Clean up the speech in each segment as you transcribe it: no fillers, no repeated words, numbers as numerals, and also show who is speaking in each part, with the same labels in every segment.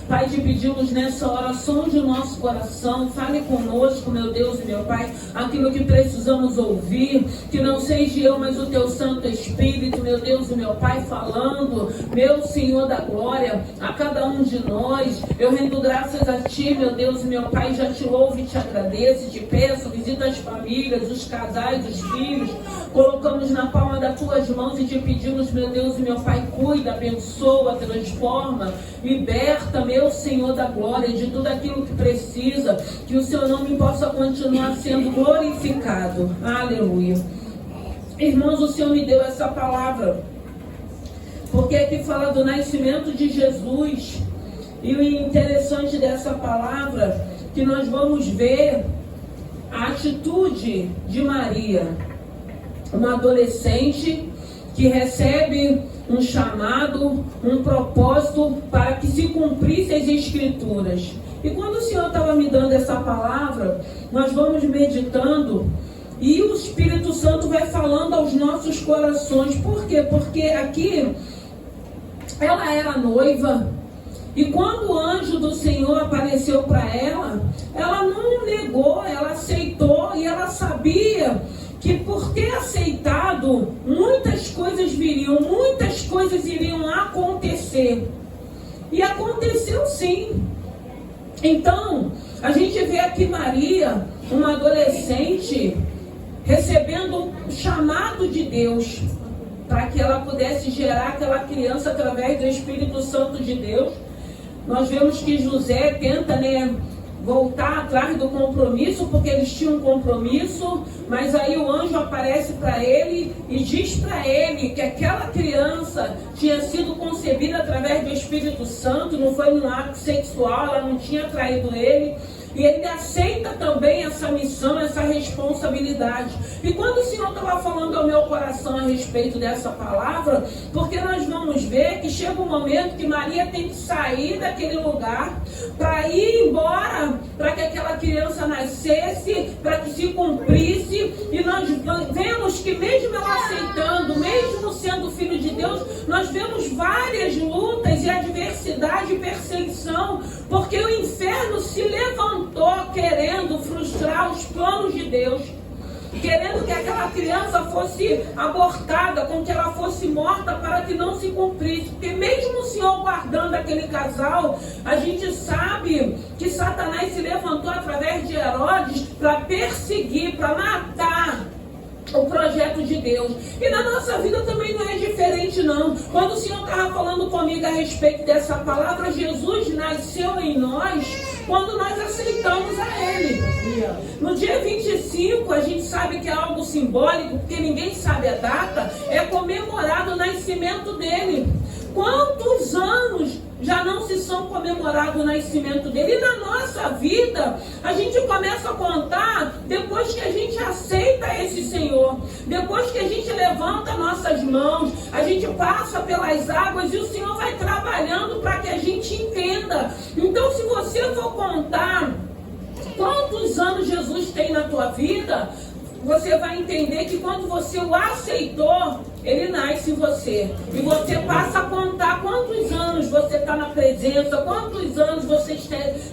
Speaker 1: Pai, te pedimos nessa oração de nosso coração, fale conosco, meu Deus e meu Pai, aquilo que precisamos ouvir, que não seja eu, mas o teu Santo Espírito, meu Deus e meu Pai, falando, meu Senhor da glória, a cada um de nós. Eu rendo graças a ti, meu Deus e meu Pai, já te louvo e te agradeço, te peço, visita as famílias, os casais, os filhos, colocamos na palma das tuas mãos e te pedimos, meu Deus e meu Pai, cuida, abençoa, transforma, liberta, meu Senhor da glória, de tudo aquilo que precisa, que o seu nome possa continuar sendo glorificado. Aleluia. Irmãos, o Senhor me deu essa palavra, porque aqui fala do nascimento de Jesus, e o interessante dessa palavra, que nós vamos ver a atitude de Maria, uma adolescente que recebe um chamado, um propósito para que se cumprissem as Escrituras. E quando o Senhor estava me dando essa palavra, nós vamos meditando e o Espírito Santo vai falando aos nossos corações. Por quê? Porque aqui ela era noiva e quando o anjo do Senhor apareceu para ela, ela não negou, ela aceitou e ela sabia que por ter aceitado, muitas coisas viriam, muitas coisas iriam acontecer. E aconteceu sim. Então, a gente vê aqui Maria, uma adolescente, recebendo um chamado de Deus, para que ela pudesse gerar aquela criança através do Espírito Santo de Deus. Nós vemos que José tenta, voltar atrás do compromisso, porque eles tinham um compromisso, mas aí o anjo aparece para ele e diz para ele que aquela criança tinha sido concebida através do Espírito Santo, não foi um ato sexual, ela não tinha traído ele. E ele aceita também essa missão, essa responsabilidade. E quando o Senhor estava falando ao meu coração a respeito dessa palavra, porque nós vamos ver que chega um momento que Maria tem que sair daquele lugar para ir embora, para que aquela criança nascesse, para que se cumprisse. E nós vemos que mesmo ela aceitando, mesmo sendo filho de Deus, nós vemos várias lutas e adversidade e perseguição, porque o inferno se levantou querendo frustrar os planos de Deus, querendo que aquela criança fosse abortada, com que ela fosse morta para que não se cumprisse. Porque mesmo o Senhor guardando aquele casal, a gente sabe que Satanás se levantou através de Herodes para perseguir, para matar o projeto de Deus. E na nossa vida também não é diferente não. Quando o Senhor estava falando comigo a respeito dessa palavra, Jesus nasceu em nós quando nós aceitamos a Ele. No dia 25, a gente sabe que é algo simbólico, porque ninguém sabe a data, é comemorado o nascimento dele. Quantos anos já não se são comemorado o nascimento dele? E na nossa vida, a gente começa a contar depois que a gente aceita esse Senhor, depois que a gente levanta nossas mãos, a gente passa pelas águas e o Senhor vai trabalhando para que a gente entenda. Então, se você for contar quantos anos Jesus tem na tua vida, você vai entender que quando você o aceitou, ele nasce em você. E você passa a contar quantos anos você está na presença, quantos anos você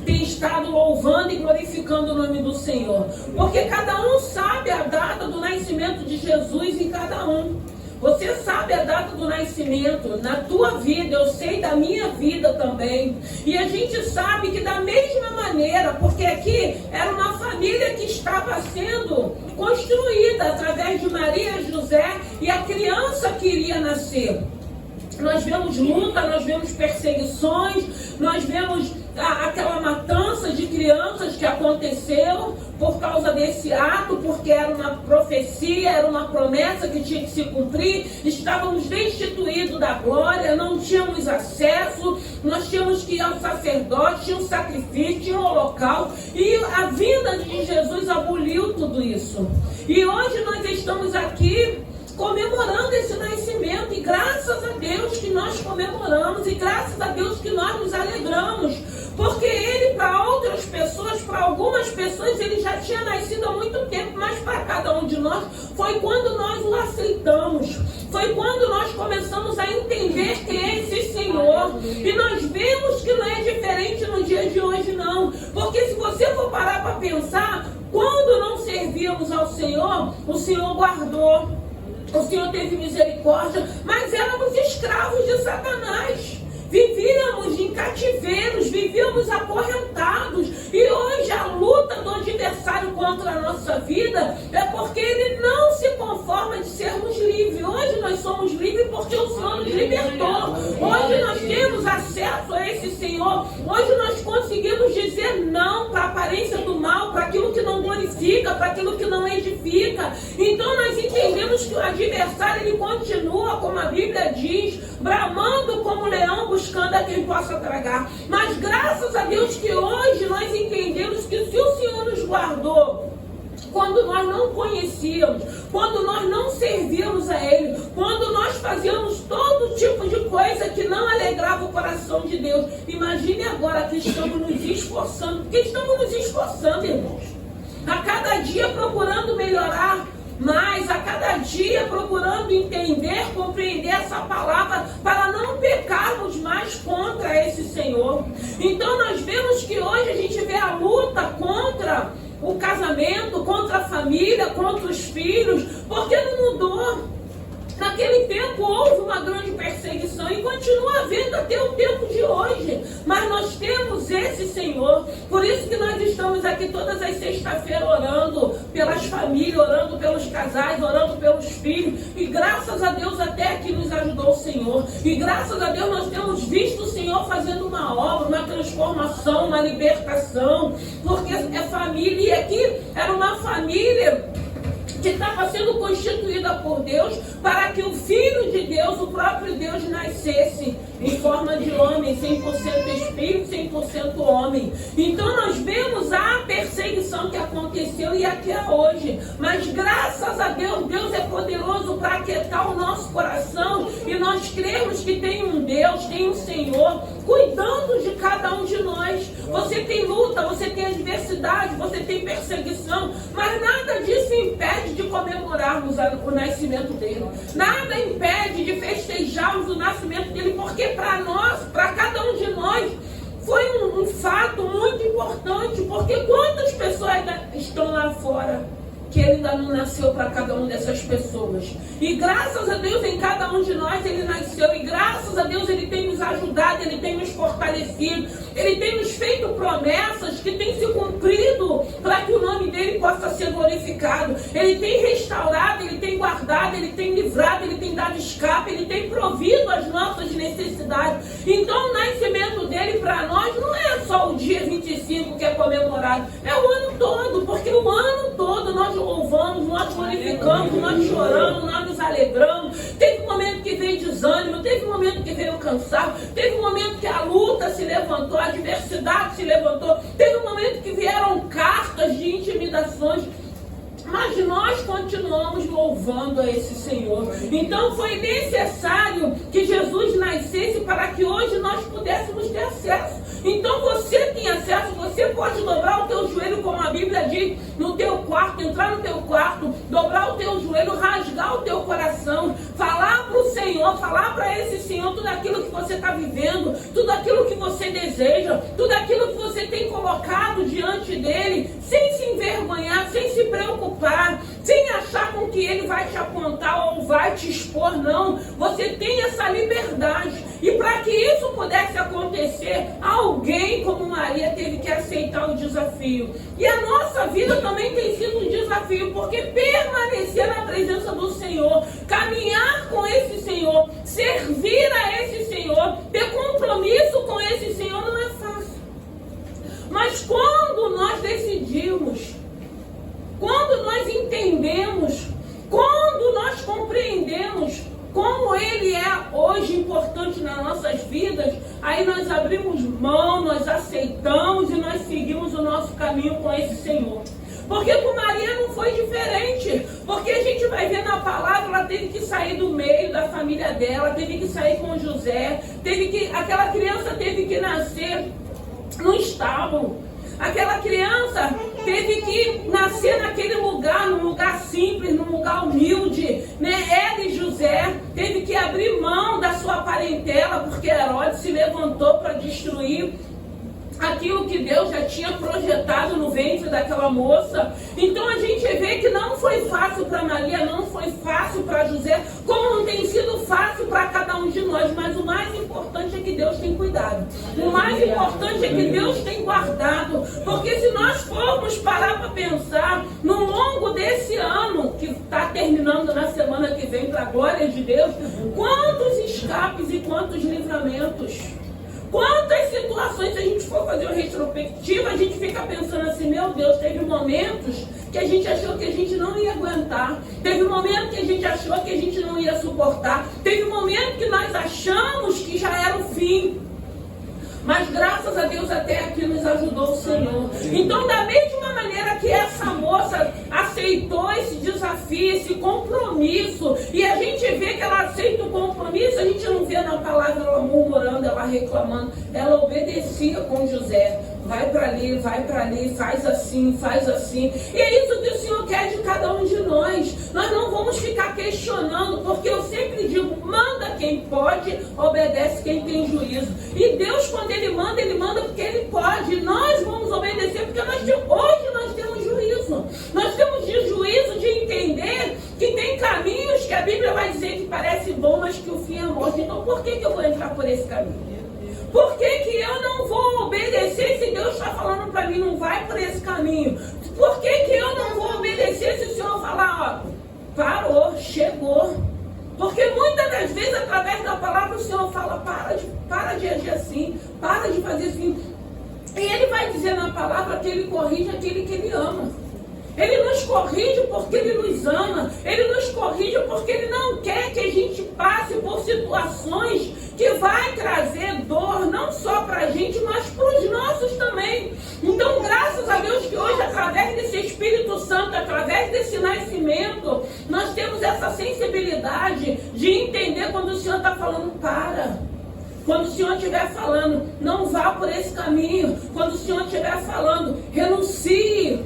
Speaker 1: tem estado louvando e glorificando o nome do Senhor. Porque cada um sabe a data do nascimento de Jesus em cada um. Você sabe a data do nascimento na tua vida, eu sei da minha vida também. E a gente sabe que da mesma maneira, porque aqui era uma família que estava sendo construída através de Maria e José e a criança que iria nascer. Nós vemos luta, nós vemos perseguições, nós vemos aquela matança de crianças que aconteceu por causa desse ato, porque era uma profecia, era uma promessa que tinha que se cumprir. Estávamos destituídos da glória, não tínhamos acesso, nós tínhamos que ir ao sacerdote, tinha um sacrifício, tinha um holocausto, e a vinda de Jesus aboliu tudo isso. E hoje nós estamos aqui comemorando esse nascimento, e graças a Deus que nós comemoramos, e graças a Deus que nós nos alegramos, porque ele, para outras pessoas, para algumas pessoas, ele já tinha nascido há muito tempo, mas para cada um de nós, foi quando nós o aceitamos, foi quando nós começamos a entender quem é esse Senhor, e nós vemos que não é diferente ao Senhor, o Senhor guardou, o Senhor teve misericórdia, mas éramos escravos de Satanás. Vivíamos em cativeiros, vivíamos acorrentados. E hoje a luta do adversário contra a nossa vida é porque ele não se conforma de sermos livres. Hoje nós somos livres porque o Senhor nos libertou. Hoje nós temos acesso a esse Senhor. Hoje nós conseguimos dizer não para a aparência do mal, para aquilo que não glorifica, para aquilo que não edifica. Então nós entendemos que o adversário ele continua, como a Bíblia diz, bramando como leão, buscando a quem possa tragar. Mas graças a Deus que hoje nós entendemos que se o Senhor nos guardou, quando nós não conhecíamos, quando nós não servíamos a Ele, quando nós fazíamos todo tipo de coisa que não alegrava o coração de Deus. Imagine agora que estamos nos esforçando, porque estamos nos esforçando, irmãos. A cada dia procurando melhorar mais, a cada dia procurando entender, compreender essa palavra para não pecarmos mais contra esse Senhor. Então nós vemos que hoje a gente vê a luta contra o casamento, contra a família, contra os filhos, porque não mudou. Naquele tempo houve uma grande perseguição e continua havendo até o tempo de hoje. Mas nós temos esse Senhor. Por isso que nós estamos aqui todas as sextas-feiras orando pelas famílias, orando pelos casais, orando pelos filhos. E graças a Deus até aqui nos ajudou o Senhor. E graças a Deus nós temos visto o Senhor fazendo uma obra, uma transformação, uma libertação. Porque é família, e aqui era uma família que estava sendo constituída por Deus para que o Filho de Deus, o próprio Deus, nascesse em forma de homem, 100% espírito, 100% homem. Então nós vemos a perseguição que aconteceu e aqui é hoje. Mas graças a Deus, Deus é poderoso para aquietar o nosso coração e nós cremos que tem um Deus, tem um Senhor cuidando de cada um de nós. Você tem luta, você tem adversidade, você tem perseguição, mas nada disso impede de comemorarmos o nascimento dele. Nada impede de festejarmos o nascimento dele, porque para nós, para cada um de nós, foi um fato muito importante, porque quantas pessoas ainda estão lá fora que ele ainda não nasceu para cada uma dessas pessoas. E graças a Deus em cada um de nós ele nasceu. E graças a Deus ele tem nos ajudado, ele tem nos fortalecido. Ele tem nos feito promessas que têm se cumprido para que o nome dele possa ser glorificado. Ele tem restaurado, ele tem guardado, ele tem livrado, ele tem dado escape, ele tem provido as nossas necessidades. Então o nascimento dele para nós não é só o dia 25 que é comemorado, é o ano todo, porque o ano todo nós louvamos, nós glorificamos, nós choramos, nós nos alegramos. Teve um momento que veio desânimo, teve um momento que veio cansado, teve um momento que a luta se levantou, a adversidade se levantou, teve um momento que vieram cartas de intimidações, mas nós continuamos louvando a esse Senhor. Então foi necessário que Jesus nascesse para que hoje nós pudéssemos ter acesso. Então você tem acesso, você pode dobrar o teu joelho, como a Bíblia diz, no teu quarto, entrar no teu quarto, dobrar o teu joelho, rasgar o teu coração, falar para o Senhor, falar para esse Senhor tudo aquilo que você está vivendo, tudo aquilo que você deseja, tudo aquilo que você tem colocado diante dele, sem se envergonhar, sem se preocupar, sem achar com que ele vai te apontar ou vai te expor, não. Você tem essa liberdade. E para que isso pudesse acontecer, alguém como Maria teve que aceitar o desafio. E a nossa vida também tem sido um desafio, porque permanecer na presença do Senhor, caminhar com esse Senhor, servir a esse Senhor, ter compromisso com esse Senhor não é fácil. Mas quando nós decidimos, quando nós entendemos, quando nós compreendemos como Ele é hoje importante nas nossas vidas, aí nós abrimos mão, nós aceitamos e nós seguimos o nosso caminho com esse Senhor. Porque com Maria não foi diferente, porque a gente vai ver na palavra, ela teve que sair do meio da família dela, teve que sair com José, aquela criança teve que nascer no estábulo. Aquela criança teve que nascer naquele lugar, num lugar simples, num lugar humilde, né? Ela e José teve que abrir mão da sua parentela, porque Herodes se levantou para destruir aquilo que Deus já tinha projetado no ventre daquela moça. Então a gente vê que não foi fácil para Maria, não foi fácil para José, como não tem sido fácil para cada um de nós, mas o mais importante é que Deus tem cuidado. O mais importante é que Deus tem guardado, porque se nós formos parar para pensar, no longo desse ano, que está terminando na semana que vem, para a glória de Deus, quantos escapes e quantos livramentos. Quantas situações, se a gente for fazer uma retrospectiva, a gente fica pensando assim, meu Deus, teve momentos que a gente achou que a gente não ia aguentar, teve momentos que a gente achou que a gente não ia suportar, teve momento que nós achamos que já era o fim. Mas graças a Deus até aqui nos ajudou o Senhor. Então, da mesma maneira que essa moça aceitou esse desafio, esse compromisso, e a gente vê que ela aceita o compromisso, a gente não vê na palavra ela murmurando, ela reclamando, ela obedecia com José. Vai para ali, faz assim, faz assim. E é isso que o Senhor quer de cada um de nós. Nós não vamos ficar questionando, porque eu sempre digo, manda quem pode, obedece quem tem juízo. E Deus, quando Ele manda porque Ele pode. E nós vamos obedecer porque hoje nós temos juízo. Nós temos juízo de entender que tem caminhos que a Bíblia vai dizer que parece bom, mas que o fim é morte. Então por que eu vou entrar por esse caminho? Por que eu não vou obedecer se Deus está falando para mim, não vai por esse caminho? Por que eu não vou obedecer se o Senhor falar, ó, parou, chegou? Porque muitas das vezes, através da palavra, o Senhor fala, para de agir assim, para de fazer assim. E Ele vai dizer na palavra que Ele corrige aquele que Ele ama. Ele nos corrige porque Ele nos ama. Ele nos corrige porque Ele não quer que a gente passe por situações que vai trazer dor, não só para a gente, mas para os nossos também. Então, graças a Deus que hoje, através desse Espírito Santo, através desse nascimento, nós temos essa sensibilidade de entender quando o Senhor está falando, para. Quando o Senhor estiver falando, não vá por esse caminho. Quando o Senhor estiver falando, renuncie.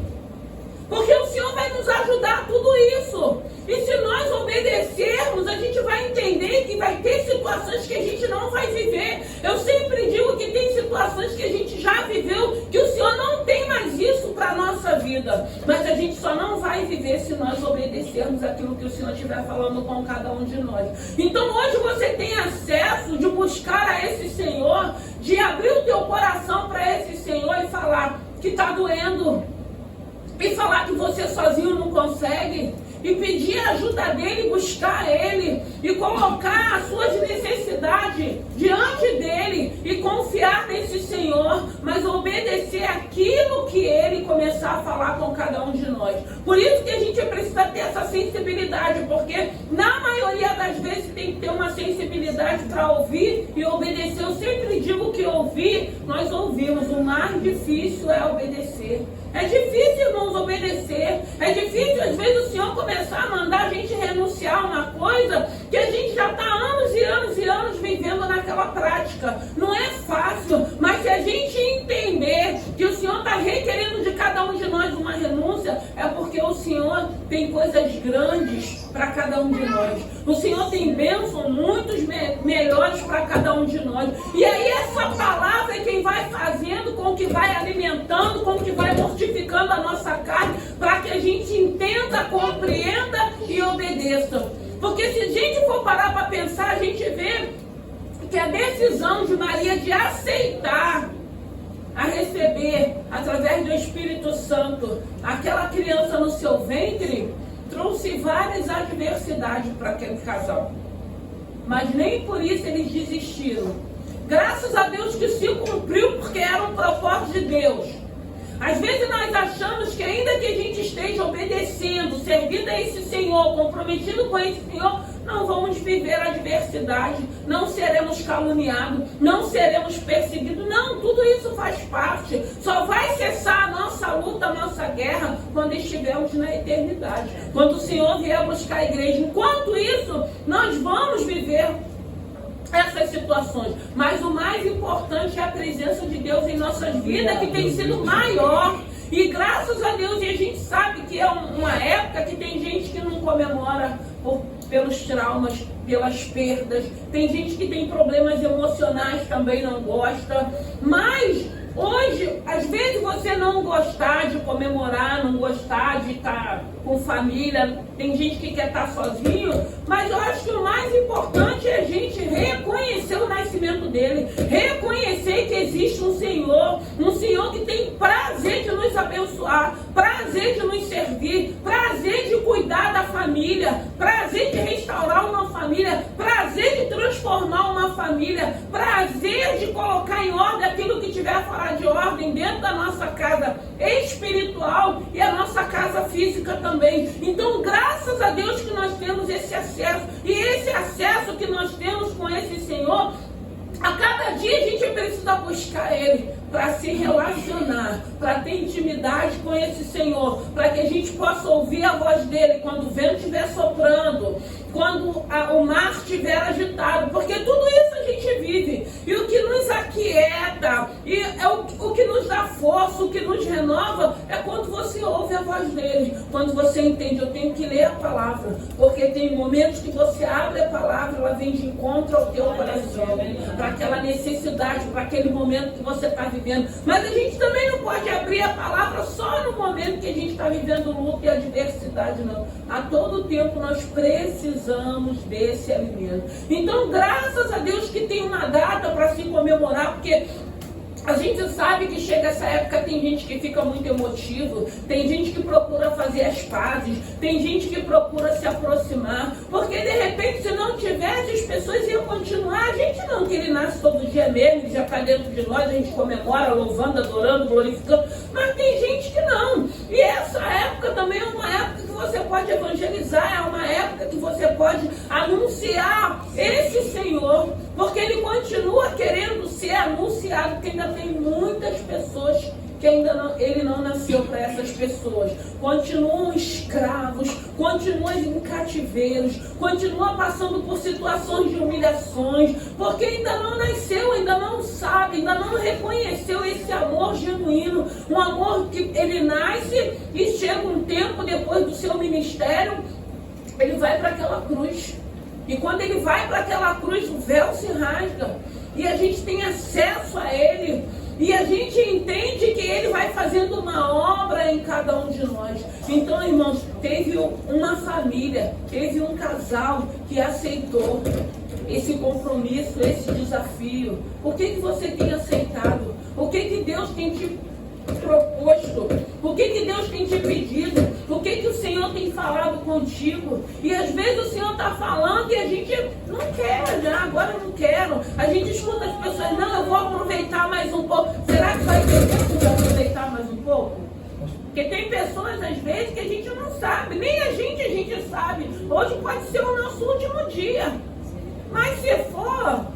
Speaker 1: Porque o Senhor vai nos ajudar a tudo isso. E se nós obedecermos, a gente vai entender que vai ter situações que a gente não vai viver. Eu sempre digo que tem situações que a gente já viveu, que o Senhor não tem mais isso para a nossa vida. Mas a gente só não vai viver se nós obedecermos aquilo que o Senhor estiver falando com cada um de nós. Então hoje você tem acesso de buscar a esse Senhor, de abrir o teu coração para esse Senhor e falar que está doendo. E falar que você sozinho não consegue, e pedir a ajuda dele, buscar ele, e colocar as suas necessidades diante dele, e confiar nesse Senhor, mas obedecer aquilo que ele começar a falar com cada um de nós. Por isso que a gente precisa ter essa sensibilidade, porque na maioria das vezes tem que ter uma sensibilidade para ouvir e obedecer. Eu sempre digo que ouvir, nós ouvimos, o mais difícil é obedecer. É difícil, irmãos, obedecer. É difícil, às vezes, o Senhor começar a mandar a gente renunciar a uma coisa que a gente já está anos e anos e anos vivendo naquela prática. Não é fácil, mas se a gente entender que o Senhor está requerendo de cada um de nós uma renúncia, é porque o Senhor tem coisas grandes para cada um de nós. O Senhor tem bênçãos muito melhores para cada um de nós. E aí essa palavra é quem vai fazendo com que vai alimentando, com que vai mortificando a nossa carne, para que a gente entenda, compreenda e obedeça. Porque se a gente for parar para pensar, a gente vê que a decisão de Maria de aceitar a receber, através do Espírito Santo, aquela criança no seu ventre, trouxe várias adversidades para aquele casal. Mas nem por isso eles desistiram. Graças a Deus que se cumpriu, porque era um propósito de Deus. Às vezes nós achamos que ainda que a gente esteja obedecendo, servindo a esse Senhor, comprometido com esse Senhor, não vamos viver a adversidade, não seremos caluniados, não seremos perseguidos. Não, tudo isso faz parte. Só vai cessar a nossa luta, a nossa guerra, quando estivermos na eternidade. Quando o Senhor vier buscar a igreja. Enquanto isso, nós vamos viver essas situações, mas o mais importante é a presença de Deus em nossas vidas, que tem sido maior. E graças a Deus, e a gente sabe que é uma época que tem gente que não comemora pelos traumas, pelas perdas, tem gente que tem problemas emocionais, também não gosta, mas Hoje, às vezes você não gostar de comemorar, não gostar de estar com família, tem gente que quer estar sozinho, mas eu acho que o mais importante é a gente reconhecer o nascimento dele, reconhecer que existe um Senhor que tem prazer de nos abençoar, prazer de nos servir, prazer de cuidar da família, prazer de restaurar uma família, prazer de transformar uma família, prazer de colocar em ordem aquilo que tiver fora de ordem dentro da nossa casa espiritual e a nossa casa física também. Então, graças a Deus que nós temos esse acesso, e esse acesso que nós temos com esse Senhor, a cada dia a gente precisa buscar Ele para se relacionar, para ter intimidade com esse Senhor, para que a gente possa ouvir a voz dele quando o vento estiver soprando, quando o mar estiver agitado, porque tudo isso a gente vive, e o que nos aquieta, e é o que nos dá força, o que nos renova, é quando você ouve a voz dele, quando você entende, eu tenho que ler a palavra, porque tem momentos que você abre a palavra, ela vem de encontro ao teu coração, para aquela necessidade, para aquele momento que você está vivendo. Mas a gente também não pode abrir a palavra só no momento que a gente está vivendo luta e adversidade, não. A todo tempo nós precisamos desse alimento. Então, graças a Deus que tem uma data para se comemorar, porque a gente sabe que chega essa época, tem gente que fica muito emotivo, tem gente que procura fazer as pazes, tem gente que procura se aproximar, porque de repente se não tivesse as pessoas iam continuar, a gente não, que ele nasce todo dia mesmo, ele já está dentro de nós, a gente comemora, louvando, adorando, glorificando, mas tem gente que não. E essa época também é uma época que você pode evangelizar, é uma época que você pode anunciar esse Senhor, porque ele continua querendo ser anunciado, porque ainda tem muitas pessoas que ainda não, ele não nasceu para essas pessoas, continuam escravos, continuam em cativeiros, continuam passando por situações de humilhações, porque ainda não nasceu, ainda não sabe, ainda não reconheceu esse amor genuíno, um amor que ele nasce e chega um tempo depois do seu ministério, ele vai para aquela cruz, e quando ele vai para aquela cruz, o véu se rasga, e a gente tem acesso a ele, e a gente entende que ele vai fazendo uma obra em cada um de nós. Então, irmãos, teve uma família, teve um casal que aceitou esse compromisso, esse desafio. O que você tem aceitado? O que Deus tem te proposto? O que Deus tem te pedido? O que o Senhor tem falado contigo? E às vezes o Senhor está falando e a gente não quer, já, agora eu não quero. A gente escuta as pessoas, não, eu vou aproveitar mais um pouco. Será que vai ter tempo de aproveitar mais um pouco? Porque tem pessoas, às vezes, que a gente não sabe, nem a gente sabe. Hoje pode ser o nosso último dia. Mas se for,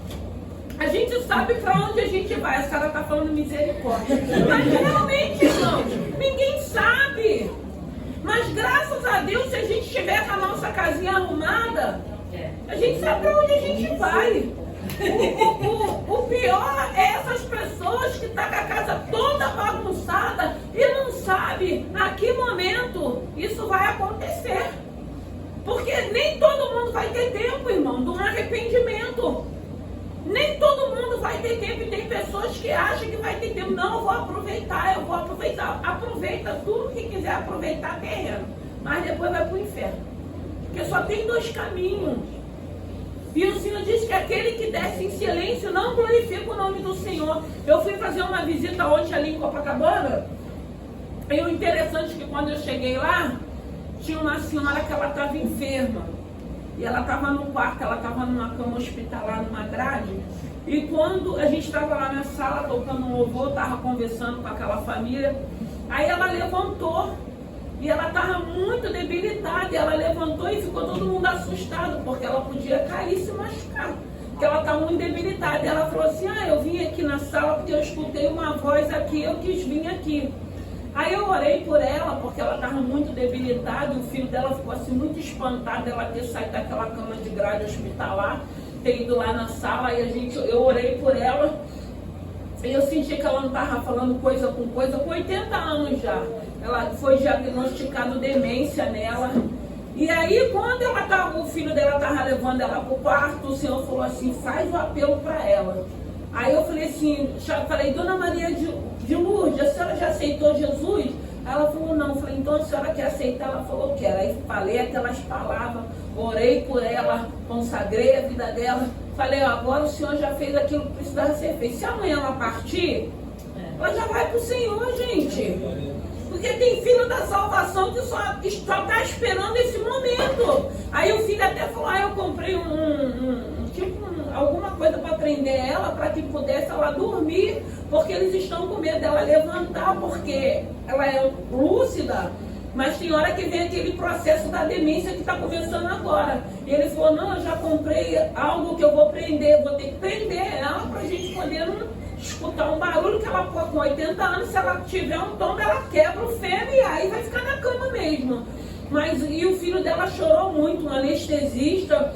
Speaker 1: a gente sabe para onde a gente vai. A Sara está falando misericórdia. Mas realmente, irmãos, ninguém sabe. Mas graças a Deus, se a gente estiver com a nossa casinha arrumada, a gente sabe para onde a gente vai. O pior é essas pessoas que estão com a casa toda bagunçada e não sabe a que momento isso vai acontecer. Porque nem todo mundo vai ter tempo, irmão, de um arrependimento. Nem todo mundo vai ter tempo, e tem pessoas que acham que vai ter tempo. Não, eu vou aproveitar. Aproveita tudo que quiser aproveitar terreno, mas depois vai para o inferno. Porque só tem dois caminhos. E o Senhor diz que aquele que desce em silêncio não glorifica o nome do Senhor. Eu fui fazer uma visita ontem ali em Copacabana, e o interessante é que quando eu cheguei lá, tinha uma senhora que ela estava enferma. E ela estava no quarto, ela estava numa cama hospitalar, numa grade. E quando a gente estava lá na sala, tocando um louvor, estava conversando com aquela família, aí ela levantou. E ela estava muito debilitada. E ela levantou e ficou todo mundo assustado, porque ela podia cair e se machucar. Porque ela estava muito debilitada. E ela falou assim, eu vim aqui na sala porque eu escutei uma voz aqui, eu quis vir aqui. Aí eu orei por ela, porque ela estava muito debilitada, o filho dela ficou assim muito espantado, ela ter saído daquela cama de grade hospitalar, ter ido lá na sala, e eu orei por ela, e eu senti que ela não estava falando coisa com 80 anos já. Ela foi diagnosticado demência nela. E aí, quando o filho dela estava levando ela para o quarto, o Senhor falou assim, faz o apelo para ela. Aí eu falei assim, Dona Maria, de Lourdes, a senhora já aceitou Jesus? Ela falou, não. Eu falei, então a senhora quer aceitar? Ela falou, quero. Aí falei aquelas palavras, orei por ela, consagrei a vida dela. Falei, ó, agora o Senhor já fez aquilo que precisava ser feito. Se amanhã ela partir, ela já vai para o Senhor, gente. Porque tem filho da salvação que só está esperando esse momento. Aí o filho até falou, eu comprei alguma coisa para prender ela, para que pudesse ela dormir, porque eles estão com medo dela levantar, porque ela é lúcida, mas tem hora que vem aquele processo da demência que está começando agora. E ele falou, não, eu já comprei algo que eu vou prender, vou ter que prender ela para a gente poder escutar um barulho, que ela com 80 anos, se ela tiver um tombo, ela quebra o fêmur e aí vai ficar na cama mesmo. Mas, e o filho dela chorou muito, um anestesista,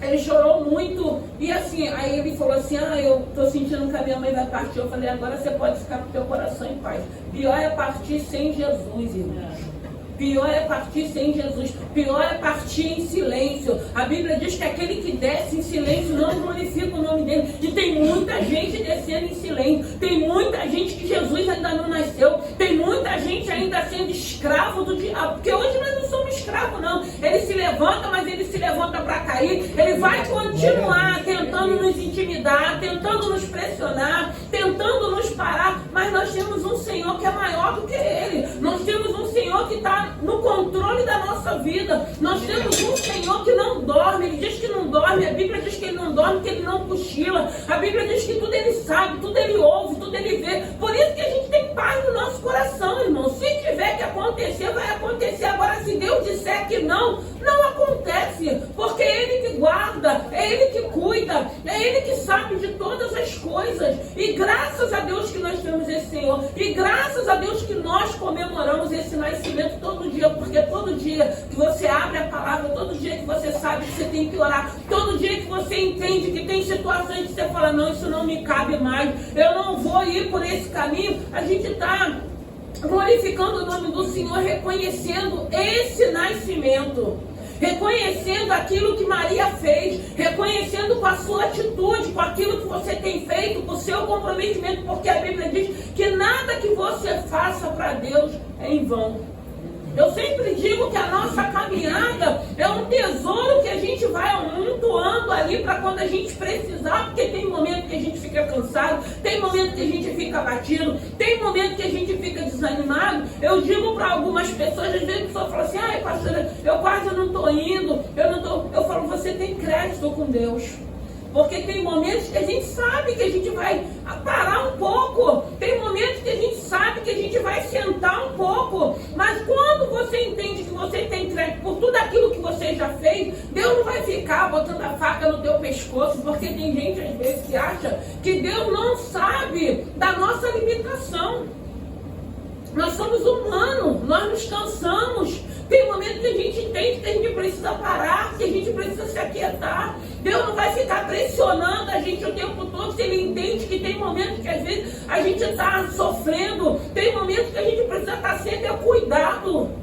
Speaker 1: ele chorou muito, e assim, aí ele falou assim, eu tô sentindo que a minha mãe vai partir. Eu falei, agora você pode ficar com o teu coração em paz. Pior é partir sem Jesus, irmãos. Pior é partir sem Jesus. Pior é partir em silêncio. A Bíblia diz que aquele que desce em silêncio não glorifica o nome dele. E tem muita gente descendo em silêncio. Tem muita gente que Jesus ainda não nasceu. Tem muita gente ainda sendo escravo do diabo. Porque hoje nós não somos escravos, não. Ele se levanta, mas ele se levanta para cair. Ele vai continuar tentando nos intimidar, tentando nos pressionar, tentando nos parar. Mas nós temos um Senhor que é maior do que ele. Nós temos um Senhor que está no controle da nossa vida. Nós temos um Senhor que não dorme. Ele diz que não dorme. A Bíblia diz que ele não dorme, que ele não cochila. A Bíblia diz que tudo ele sabe, tudo ele ouve, tudo ele vê. Por isso que a gente tem paz no nosso coração, irmão. Se tiver que acontecer, vai acontecer. Agora, se Deus disser que não, não acontece. Porque é ele que guarda, é ele que cuida, é ele que sabe de todas as coisas. E graças a Deus que nós temos esse Senhor. E graças a Deus que nós comemoramos esse nascimento todo dia, porque todo dia que você abre a palavra, todo dia que você sabe que você tem que orar, todo dia que você entende que tem situações que você fala, não, isso não me cabe mais, eu não vou ir por esse caminho, a gente está glorificando o nome do Senhor, reconhecendo esse nascimento, reconhecendo aquilo que Maria fez, reconhecendo com a sua atitude, com aquilo que você tem feito, com o seu comprometimento, porque a Bíblia diz que nada que você faça para Deus é em vão. Eu sempre digo que a nossa caminhada é um tesouro que a gente vai amontoando ali para quando a gente precisar, porque tem momento que a gente fica cansado, tem momento que a gente fica abatido, tem momento que a gente fica desanimado. Eu digo para algumas pessoas, às vezes a pessoa fala assim, pastora, eu quase não estou indo, eu falo, você tem crédito com Deus. Porque tem momentos que a gente sabe que a gente vai parar um pouco. Tem momentos que a gente sabe que a gente vai sentar um pouco. Mas quando você entende que você tem crédito por tudo aquilo que você já fez, Deus não vai ficar botando a faca no teu pescoço. Porque tem gente às vezes que acha que Deus não sabe da nossa limitação. Nós somos humanos, nós nos cansamos. Tem momentos que a gente entende que a gente precisa parar, que a gente precisa se aquietar. Deus não vai ficar pressionando a gente o tempo todo, se Ele entende que tem momentos que às vezes a gente está sofrendo, tem momentos que a gente precisa estar sendo cuidado.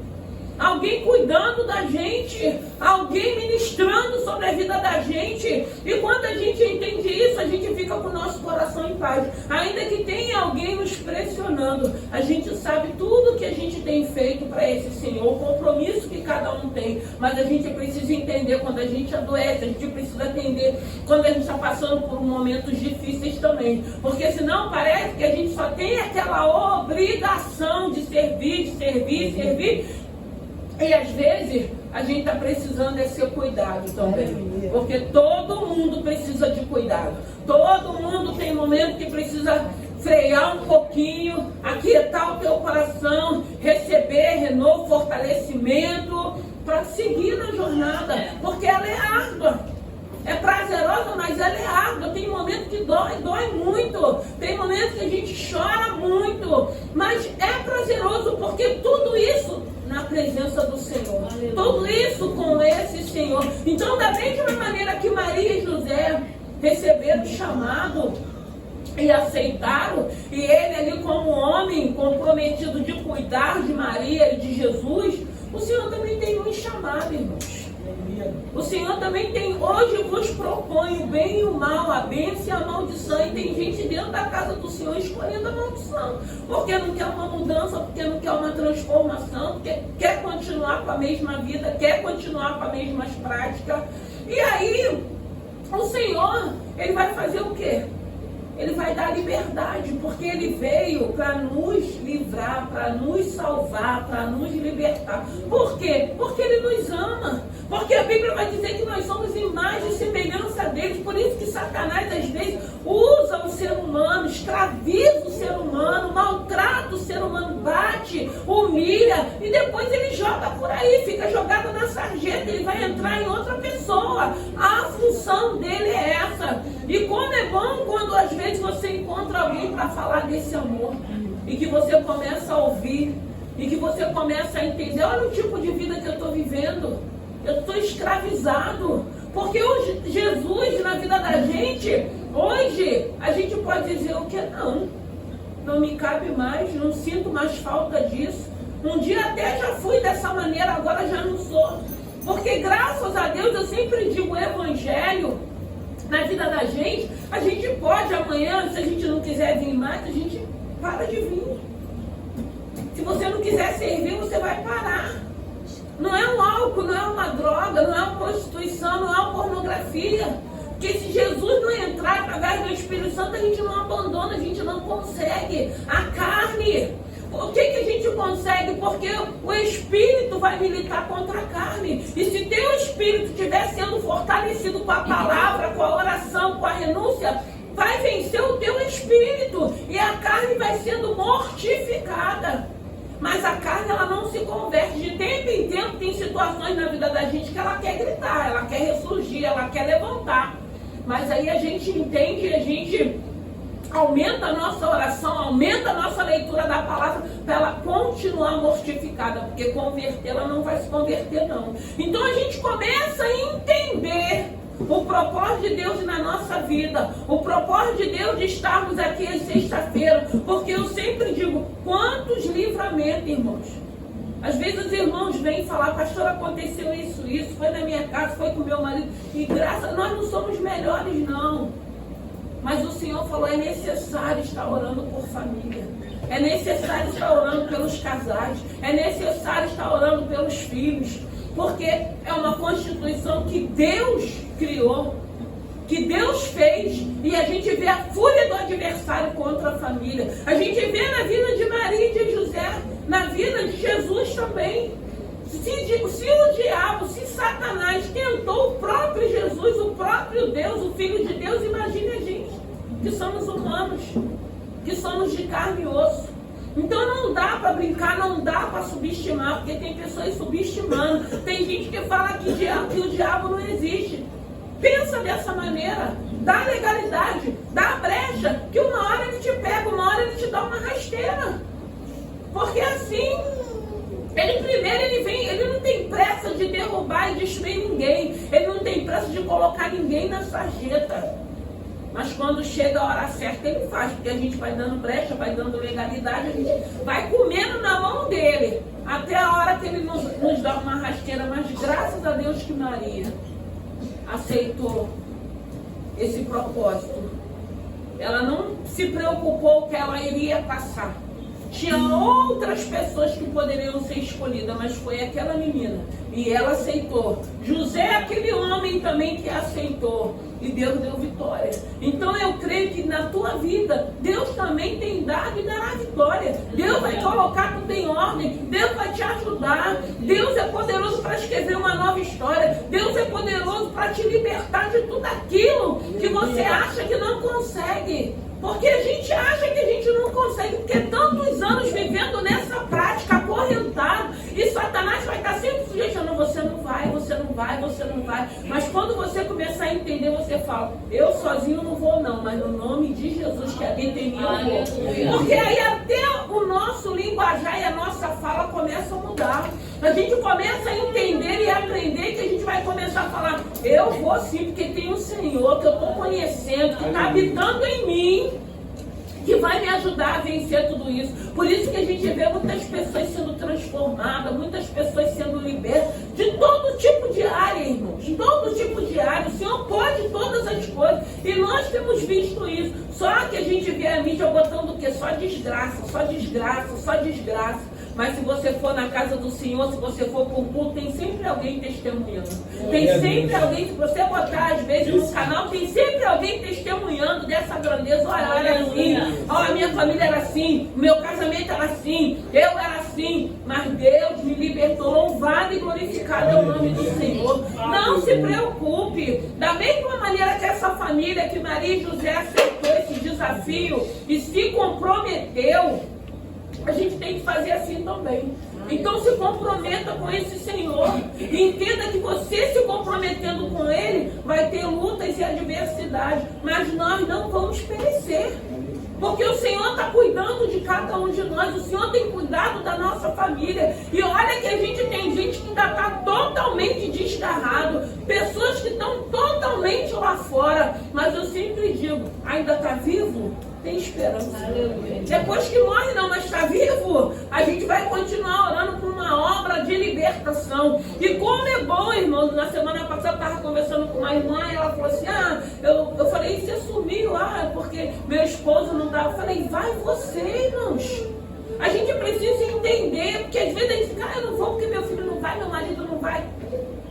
Speaker 1: Alguém cuidando da gente, alguém ministrando sobre a vida da gente. E quando a gente entende isso, a gente fica com o nosso coração em paz. Ainda que tenha alguém nos pressionando, a gente sabe tudo que a gente tem feito para esse Senhor, o compromisso que cada um tem. Mas a gente precisa entender quando a gente adoece, a gente precisa entender quando a gente está passando por momentos difíceis também. Porque senão parece que a gente só tem aquela obrigação de servir, E às vezes a gente está precisando de ser cuidado também. Porque todo mundo precisa de cuidado. Todo mundo tem momento que precisa frear um pouquinho, aquietar o teu coração, receber renovo, fortalecimento, para seguir na jornada. Porque ela é árdua. É prazerosa, mas ela é árdua. Tem momentos que dói muito. Tem momentos que a gente chora muito. Mas é prazeroso porque tudo isso na presença do Senhor. Aleluia. Tudo isso com esse Senhor. Então, da mesma maneira que Maria e José receberam o chamado e aceitaram, e ele ali como homem comprometido de cuidar de Maria e de Jesus, o Senhor também tem um chamado, irmãos. O Senhor também tem, hoje vos propõe o bem e o mal, a bênção e a maldição. E tem gente dentro da casa do Senhor escolhendo a maldição, porque não quer uma mudança, porque não quer uma transformação, porque quer continuar com a mesma vida, quer continuar com as mesmas práticas. E aí, o Senhor, Ele vai fazer o quê? Ele vai dar liberdade, porque Ele veio para nos livrar, para nos salvar, para nos libertar. Por quê? Porque Ele nos ama. Porque a Bíblia vai dizer que nós somos imagem e semelhança dele. Por isso que Satanás, às vezes, usa o ser humano, escraviza o ser humano, maltrata o ser humano, bate, humilha, e depois ele joga por aí, fica jogado na sarjeta, ele vai entrar em outra pessoa. A função dele é essa. E como é bom quando às vezes você encontra alguém para falar desse amor, e que você começa a ouvir, e que você começa a entender, olha o tipo de vida que eu estou vivendo. Eu estou escravizado. Porque hoje, Jesus, na vida da gente, hoje, a gente pode dizer o que? Não me cabe mais, não sinto mais falta disso. Um dia até já fui dessa maneira, agora já não sou. Porque graças a Deus, eu sempre digo, o Evangelho, na vida da gente, a gente pode amanhã, se a gente não quiser vir mais, a gente para de vir. Se você não quiser servir, você vai parar. Não é um álcool, não é uma droga, não é uma prostituição, não é uma pornografia. Porque se Jesus não entrar através do Espírito Santo, a gente não abandona, a gente não consegue. A carne, o que a gente consegue? Porque o Espírito vai militar contra a carne. E se teu Espírito estiver sendo fortalecido com a palavra, com a oração, com a renúncia, vai vencer o teu Espírito. E a carne vai sendo mortificada. Mas a carne, ela não se converte. De tempo em tempo tem situações na vida da gente que ela quer gritar, ela quer ressurgir, ela quer levantar. Mas aí a gente entende, a gente aumenta a nossa oração, aumenta a nossa leitura da palavra para ela continuar mortificada, porque converter, ela não vai se converter não. Então a gente começa a entender o propósito de Deus na nossa vida, o propósito de Deus de estarmos aqui às sexta-feira, porque eu sempre digo, quantos livramentos, irmãos. Às vezes os irmãos vêm falar, pastor, aconteceu isso, foi na minha casa, foi com meu marido, e graças, nós não somos melhores não, mas o Senhor falou, é necessário estar orando por família, é necessário estar orando pelos casais, é necessário estar orando pelos filhos, porque é uma constituição que Deus criou, que Deus fez, e a gente vê a fúria do adversário contra a família. A gente vê na vida de Maria e de José, na vida de Jesus também. Se o diabo, se Satanás tentou o próprio Jesus, o próprio Deus, o Filho de Deus, imagine a gente, que somos humanos, que somos de carne e osso. Então não dá para brincar, não dá para subestimar, porque tem pessoas subestimando. Tem gente que fala que o diabo não existe. Pensa dessa maneira, dá legalidade, dá brecha, que uma hora ele te pega, uma hora ele te dá uma rasteira. Porque assim, ele não tem pressa de derrubar e destruir ninguém. Ele não tem pressa de colocar ninguém na sarjeta. Mas quando chega a hora certa, ele faz, porque a gente vai dando brecha, vai dando legalidade, a gente vai comendo na mão dele, até a hora que ele nos dá uma rasteira. Mas graças a Deus que Maria aceitou esse propósito. Ela não se preocupou que ela iria passar. Tinha outras pessoas que poderiam ser escolhidas, mas foi aquela menina. E ela aceitou. José é aquele homem também que aceitou. E Deus deu vitória. Então eu creio que na tua vida, Deus também tem dado e dará vitória. Deus vai colocar tudo em ordem. Deus vai te ajudar. Deus é poderoso para escrever uma nova história. Deus é poderoso para te libertar de tudo aquilo que você acha que não consegue. Porque a gente acha que a gente não consegue, porque tantos anos vivendo nessa prática, acorrentado, e Satanás vai estar sempre sujeitando, você não vai, você não vai, você não vai. Mas quando você começar a entender, você fala, eu sozinho não vou não, mas no nome de Jesus que habita em mim eu vou. Porque aí até o nosso linguajar e a nossa fala começa a mudar. A gente começa a entender e aprender que a gente vai começar a falar, eu vou sim, porque tem um Senhor que eu estou conhecendo, que está habitando em mim, que vai me ajudar a vencer tudo isso. Por isso que a gente vê muitas pessoas sendo transformadas, muitas pessoas sendo libertas, de todo tipo de área, irmão. temos visto isso. Só que a gente vê a mídia botando o quê? Só desgraça, só desgraça, só desgraça. Mas se você for na casa do Senhor, se você for para o culto, tem sempre alguém testemunhando. Tem sempre alguém, se você botar às vezes no canal, tem sempre alguém testemunhando dessa grandeza. Olha, eu era assim, olha, a minha família era assim, o meu casamento era assim, eu era assim, mas Deus me libertou. Louvado e glorificado é o nome do Senhor. Não se preocupe. Da mesma maneira que essa família, que Maria e José aceitou esse desafio e se comprometeu, a gente tem que fazer assim também. Então se comprometa com esse Senhor. Entenda que você se comprometendo com Ele vai ter lutas e adversidades, mas nós não vamos perecer. Porque o Senhor está cuidando de cada um de nós. O Senhor tem cuidado da nossa família. E olha que a gente tem gente que ainda está totalmente desgarrado. Pessoas que estão totalmente lá fora. Mas eu sempre digo, ainda está vivo? Tem esperança. Depois que morre não, mas está vivo, a gente vai continuar orando por uma obra de libertação. E como é bom, irmãos, na semana passada eu estava conversando com uma irmã e ela falou assim, eu falei, você sumiu, porque meu esposo não dá. Eu falei, vai você, irmãos. A gente precisa entender, porque às vezes a gente fica, eu não vou porque meu filho não vai, meu marido não vai.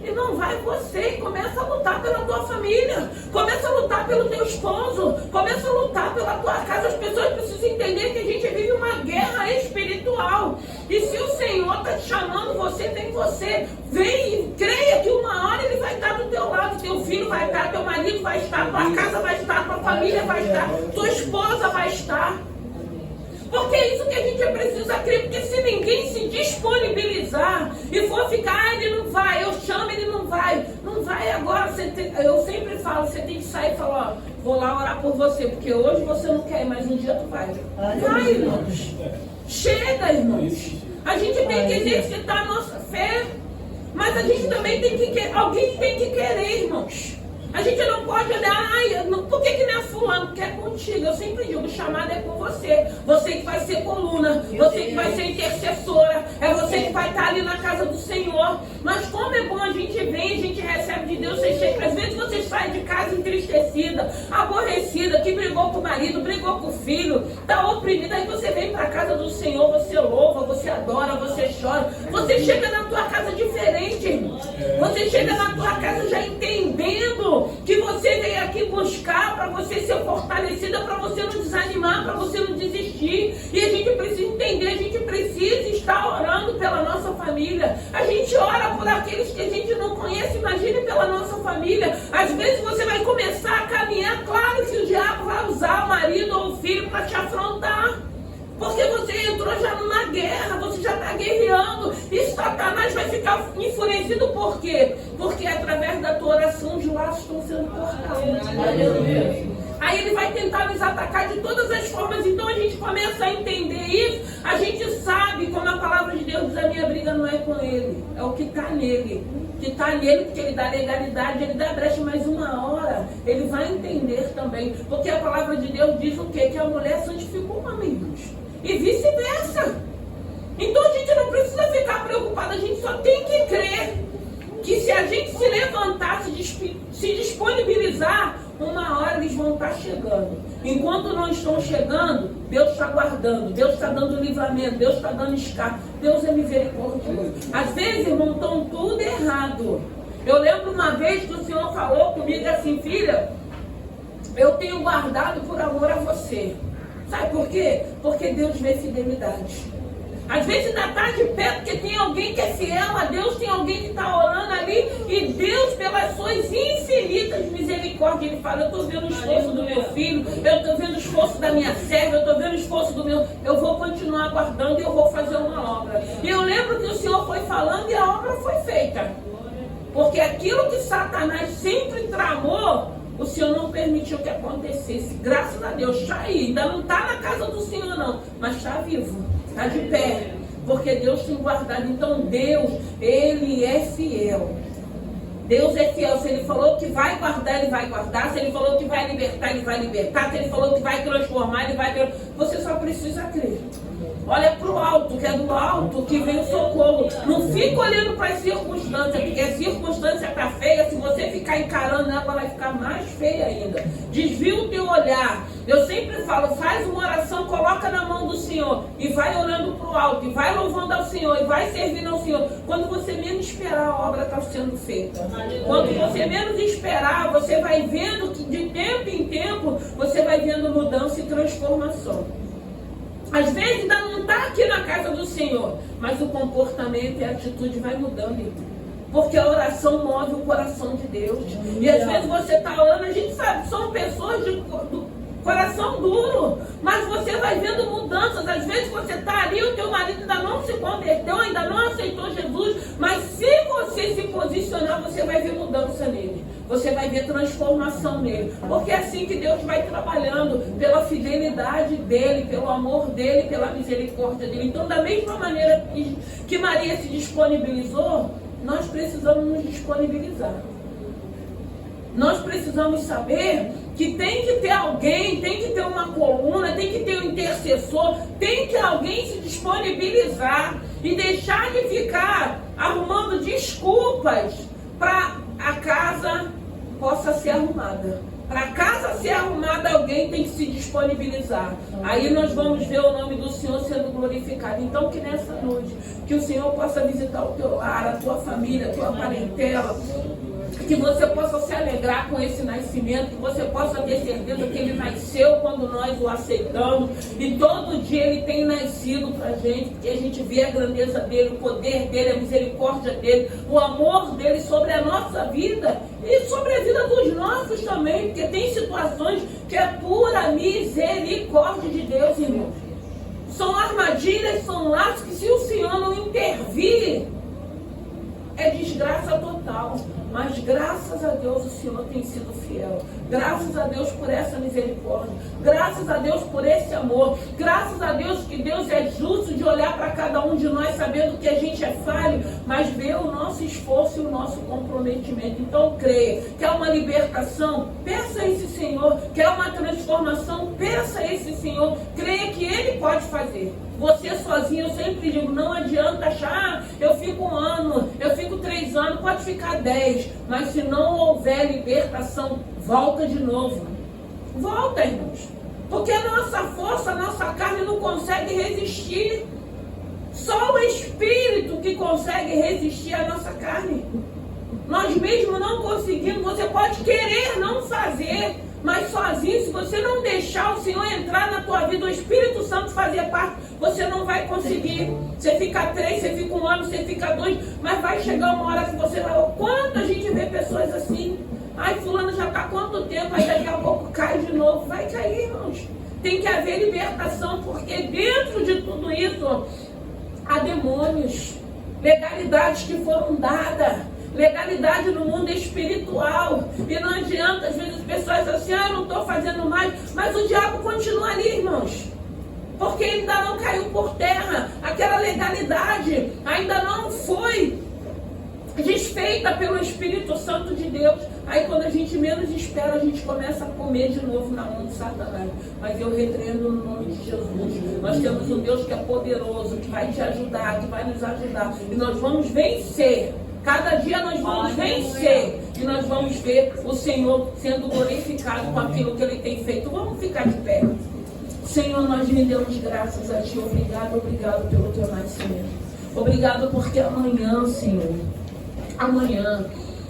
Speaker 1: E não vai você, começa a lutar pela tua família, começa a lutar pelo teu esposo, começa a lutar pela tua casa. As pessoas precisam entender que a gente vive uma guerra espiritual. E se o Senhor está te chamando, você tem você. Vem e creia que uma hora Ele vai estar do teu lado, teu filho vai estar, teu marido vai estar, tua casa vai estar, tua família vai estar, tua esposa vai estar. Porque é isso que a gente precisa crer, porque se ninguém se disponibilizar e for ficar, ele não vai, eu chamo, ele não vai agora, eu sempre falo, você tem que sair e falar, vou lá orar por você, porque hoje você não quer, mas um dia tu vai. Vai, irmãos. Chega, irmãos. A gente tem que exercitar a nossa fé, mas a gente também tem que querer, alguém tem que querer, irmãos. A gente não pode olhar, por que não é fulano? Porque é contigo. Eu sempre digo, o chamado é com você. Você que vai ser coluna, você que vai ser intercessora, é você que vai estar ali na casa do Senhor. Mas como é bom a gente vem, a gente recebe de Deus, você chega, às vezes você sai de casa entristecida, aborrecida, que brigou com o marido, brigou com o filho, está oprimida, aí você vem para a casa do Senhor, você louva, você adora, você chora. Você chega na tua casa diferente, irmão. Você chega na tua casa já entendendo que você veio aqui buscar para você ser fortalecida, para você não desanimar, para você não desistir. E a gente precisa entender, a gente precisa estar orando pela nossa família. A gente ora por aqueles que a gente não conhece, imagine pela nossa família. Às vezes você vai começar a caminhar, claro que o diabo vai usar o marido ou o filho para te afrontar. Porque você entrou já numa guerra, você já está guerreando. E Satanás vai ficar enfurecido por quê? Porque através da tua oração os laços estão sendo cortados. Aí ele vai tentar nos atacar de todas as formas. Então a gente começa a entender isso. A gente sabe, como a palavra de Deus diz, a minha briga não é com ele, é o que está nele. Que está nele, porque ele dá legalidade, ele dá brecha, mas uma hora ele vai entender também. Porque a palavra de Deus diz o quê? Que a mulher santifica o homem. E vice-versa. Então a gente não precisa ficar preocupado, a gente só tem que crer que se a gente se levantar, se disponibilizar, uma hora eles vão estar chegando. Enquanto não estão chegando, Deus está guardando, Deus está dando livramento, Deus está dando escape. Deus é misericordioso. Às vezes, irmão, estão tudo errado. Eu lembro uma vez que o Senhor falou comigo assim, filha, eu tenho guardado por amor a você. Sabe por quê? Porque Deus vê fidelidade. Às vezes ainda está de pé, porque tem alguém que é fiel a Deus, tem alguém que está orando ali, e Deus, pelas suas infinitas misericórdias, Ele fala, eu estou vendo o esforço do meu filho, eu estou vendo o esforço da minha serva, eu estou vendo o esforço do meu... Eu vou continuar guardando e eu vou fazer uma obra. E eu lembro que o Senhor foi falando e a obra foi feita. Porque aquilo que Satanás sempre tramou, o Senhor não permitiu que acontecesse. Graças a Deus, está aí. Ainda não está na casa do Senhor, não. Mas está vivo, está de pé. Porque Deus tem guardado. Então Deus, Ele é fiel. Deus é fiel. Se Ele falou que vai guardar, Ele vai guardar. Se Ele falou que vai libertar, Ele vai libertar. Se Ele falou que vai transformar, Ele vai transformar. Você só precisa crer. Olha para o alto, que é do alto que vem o socorro. Não fica olhando para as circunstâncias, porque a circunstância está feia. Se você ficar encarando ela, vai ficar mais feia ainda. Desvia o teu olhar. fala, faz uma oração, coloca na mão do Senhor e vai orando para o alto, e vai louvando ao Senhor, e vai servindo ao Senhor. Quando você menos esperar, a obra está sendo feita. Quando você menos esperar, você vai vendo que de tempo em tempo, você vai vendo mudança e transformação. Às vezes ainda não está aqui na casa do Senhor, mas o comportamento e a atitude vai mudando, irmão. Porque a oração move o coração de Deus. E às vezes você está orando, a gente sabe, são pessoas do coração duro, mas você vai vendo mudanças. Às vezes você está ali, o teu marido ainda não se converteu, ainda não aceitou Jesus, mas se você se posicionar, você vai ver mudança nele. Você vai ver transformação nele. Porque é assim que Deus vai trabalhando, pela fidelidade dele, pelo amor dele, pela misericórdia dele. Então, da mesma maneira que Maria se disponibilizou, nós precisamos nos disponibilizar. Nós precisamos saber que tem que ter alguém, tem que ter uma coluna, tem que ter um intercessor, tem que alguém se disponibilizar e deixar de ficar arrumando desculpas para a casa possa ser arrumada. Para a casa ser arrumada, alguém tem que se disponibilizar. Aí nós vamos ver o nome do Senhor sendo glorificado. Então, que nessa noite, que o Senhor possa visitar o teu lar, a tua família, a tua parentela, que você possa se alegrar com esse nascimento, que você possa ter certeza que ele nasceu quando nós o aceitamos, e todo dia ele tem nascido para a gente, porque a gente vê a grandeza dele, o poder dele, a misericórdia dele, o amor dele sobre a nossa vida e sobre a vida dos nossos também, porque tem situações que é pura misericórdia de Deus, irmãos. São armadilhas, são laços que, se o Senhor não intervir, é desgraça total. Mas graças a Deus o Senhor tem sido fiel. Graças a Deus por essa misericórdia. Graças a Deus por esse amor. Graças a Deus que Deus é justo de olhar para cada um de nós, sabendo que a gente é falho, mas vê o nosso esforço e o nosso comprometimento. Então creia. Quer uma libertação? Peça a esse Senhor. Quer uma transformação? Peça a esse Senhor. Creia que Ele pode fazer. Você sozinho, eu sempre digo, não adianta achar, eu fico 1 ano, eu fico 3 anos, pode ficar 10, mas se não houver libertação, volta de novo. Volta, irmãos. Porque a nossa força, a nossa carne não consegue resistir. Só o Espírito que consegue resistir à nossa carne. Nós mesmos não conseguimos, você pode querer não fazer, mas sozinho, se você não deixar o Senhor entrar na tua vida, o Espírito Santo fazer parte, você não vai conseguir. Você fica 3, você fica 1 ano, você fica 2, mas vai chegar uma hora que você vai... Quanto a gente vê pessoas assim? Ai, fulano já está há quanto tempo? Aí daqui a pouco cai de novo. Vai cair, irmãos. Tem que haver libertação, porque dentro de tudo isso há demônios, legalidades que foram dadas. Legalidade no mundo espiritual. E não adianta, às vezes as pessoas assim, eu não estou fazendo mais, mas o diabo continua ali, irmãos. Porque ainda não caiu por terra. Aquela legalidade ainda não foi desfeita pelo Espírito Santo de Deus. Aí quando a gente menos espera, a gente começa a comer de novo na mão de Satanás. Mas eu repreendo no nome de Jesus. Nós temos um Deus que é poderoso, que vai te ajudar, que vai nos ajudar. E nós vamos vencer. Cada dia nós vamos vencer. E nós vamos ver o Senhor sendo glorificado com aquilo que Ele tem feito. Vamos ficar de pé. Senhor, nós rendemos graças a Ti. Obrigado, obrigado pelo Teu nascimento. Obrigado porque amanhã, Senhor, amanhã,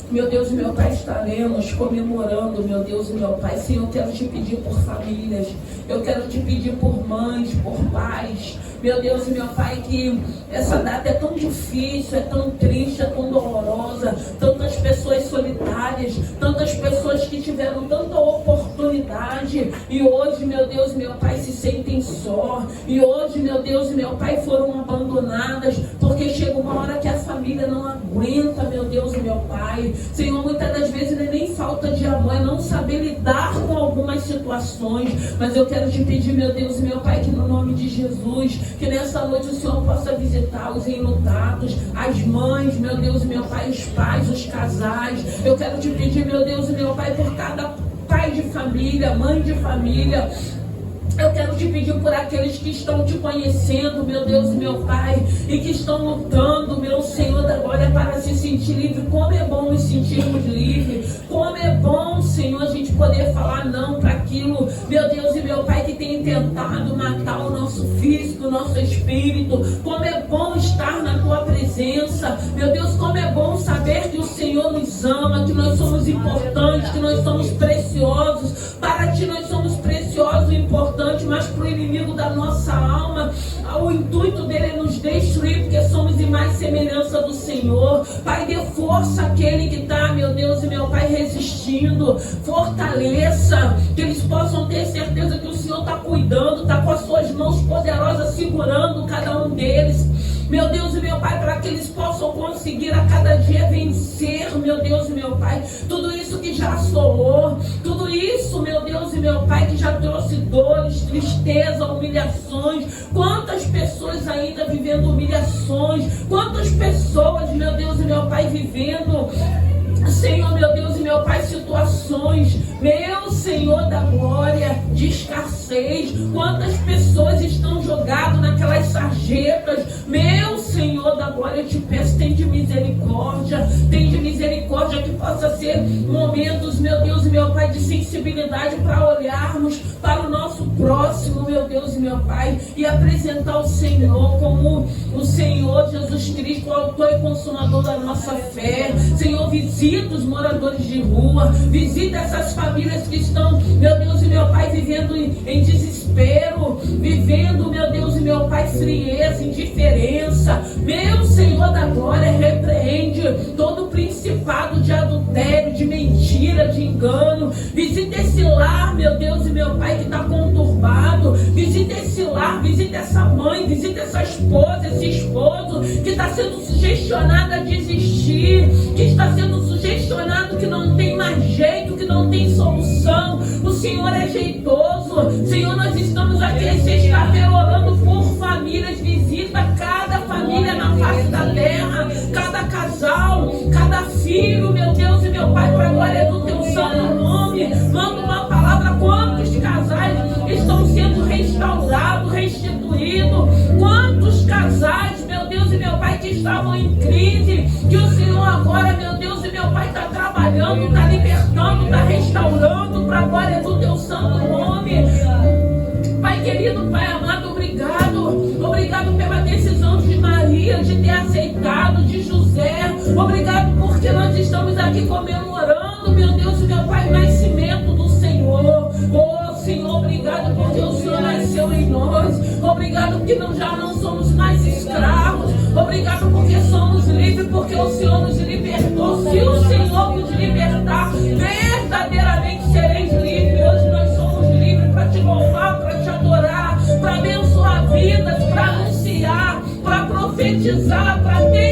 Speaker 1: meu Deus e meu Pai, estaremos comemorando, meu Deus e meu Pai. Senhor, eu quero Te pedir por famílias. Eu quero Te pedir por mães, por pais. Meu Deus e meu Pai, que essa data é tão difícil, é tão triste, é tão dolorosa. Tantas pessoas solitárias, tantas pessoas que tiveram tanta oportunidade e hoje, meu Deus e meu Pai, se sentem só. E hoje, meu Deus e meu Pai, foram abandonadas, porque chega uma hora que a família não aguenta, meu Deus e meu Pai. Senhor, muitas das vezes não é nem falta de amor, é não saber lidar com algumas situações. Mas eu quero Te pedir, meu Deus e meu Pai, que no nome de Jesus, que nessa noite o Senhor possa visitar os enlutados, as mães, meu Deus e meu Pai, os pais, os casais. Eu quero Te pedir, meu Deus e meu Pai, por cada pai de família, mãe de família. Eu quero Te pedir por aqueles que estão Te conhecendo, meu Deus e meu Pai, e que estão lutando, meu Senhor da glória, para se sentir livre. Como é bom nos sentirmos livres. Como é bom, Senhor, a gente poder falar não para aquilo, meu Deus e meu Pai, que tem tentado matar o nosso físico, o nosso espírito. Como é bom estar na tua presença. Meu Deus, como é bom saber que o Senhor nos ama, que nós somos importantes, que nós somos preciosos. Para ti nós somos preciosos e importantes, mas para o inimigo da nossa alma, o intuito dele é nos destruir, porque somos imagem e semelhança do Senhor. Pai, dê força àquele que está, meu Deus e meu Pai, resistindo. Fortaleça, que eles possam ter certeza que o Senhor está cuidando, está com as suas mãos poderosas segurando cada um deles. Meu Deus e meu Pai, para que eles possam conseguir a cada dia vencer, meu Deus e meu Pai, tudo isso que já assolou, tudo isso, meu Deus e meu Pai, que já trouxe dores, tristeza, humilhações. Quantas pessoas ainda vivendo humilhações, quantas pessoas, meu Deus e meu Pai, vivendo, Senhor, meu Deus e meu Pai, situações, meu Senhor da glória, de escassez. Quantas pessoas estão jogadas naquelas sarjetas, meu Senhor da glória, eu te peço, tem de misericórdia que possa ser momentos, meu Deus e meu Pai, de sensibilidade para olharmos para o nosso próximo, meu Deus e meu Pai, e apresentar o Senhor como o Senhor Jesus Cristo, o autor e consumador da nossa fé. Senhor, visita os moradores de rua, visita essas famílias que estão, meu Deus e meu Pai, vivendo em desespero, vivendo, meu Deus e meu Pai, frieza, indiferença. Meu Senhor da glória, repreende todo o principado de adultério, de mentira, de engano. Visita esse lar, meu Deus e meu Pai, que está conturbado. Visita esse lar, visita essa mãe, visita essa esposa, esse esposo que está sendo sugestionado a desistir, que está sendo sugestionado que não tem mais jeito, que não tem solução. O Senhor é jeitoso. Senhor, nós estamos aqui sexta-feira orando por famílias. Visita cada família na face da terra, cada casal, cada filho, meu Deus e meu Pai, para a glória do teu santo nome. Manda uma palavra, quantos casais estão sendo restaurados, restituídos, quantos casais, meu Deus e meu Pai, que estavam em crise, que o Senhor agora, meu Deus e meu Pai, está trabalhando, está libertando, está restaurando para a glória do teu santo nome. Pai querido, Pai amado, obrigado pela decisão de Maria de ter aceitado, de José. Obrigado porque nós estamos aqui comemorando, meu Deus e meu Pai, o nascimento do Senhor. Oh Senhor, obrigado porque o Senhor nasceu em nós. Obrigado porque já não somos mais escravos. Obrigado porque somos livres, porque o Senhor nos libertou. Se o Senhor nos libertar, verdadeiramente sereis livres. Hoje nós somos livres para te louvar, para te adorar, para abençoar vidas, para anunciar, para profetizar, para ter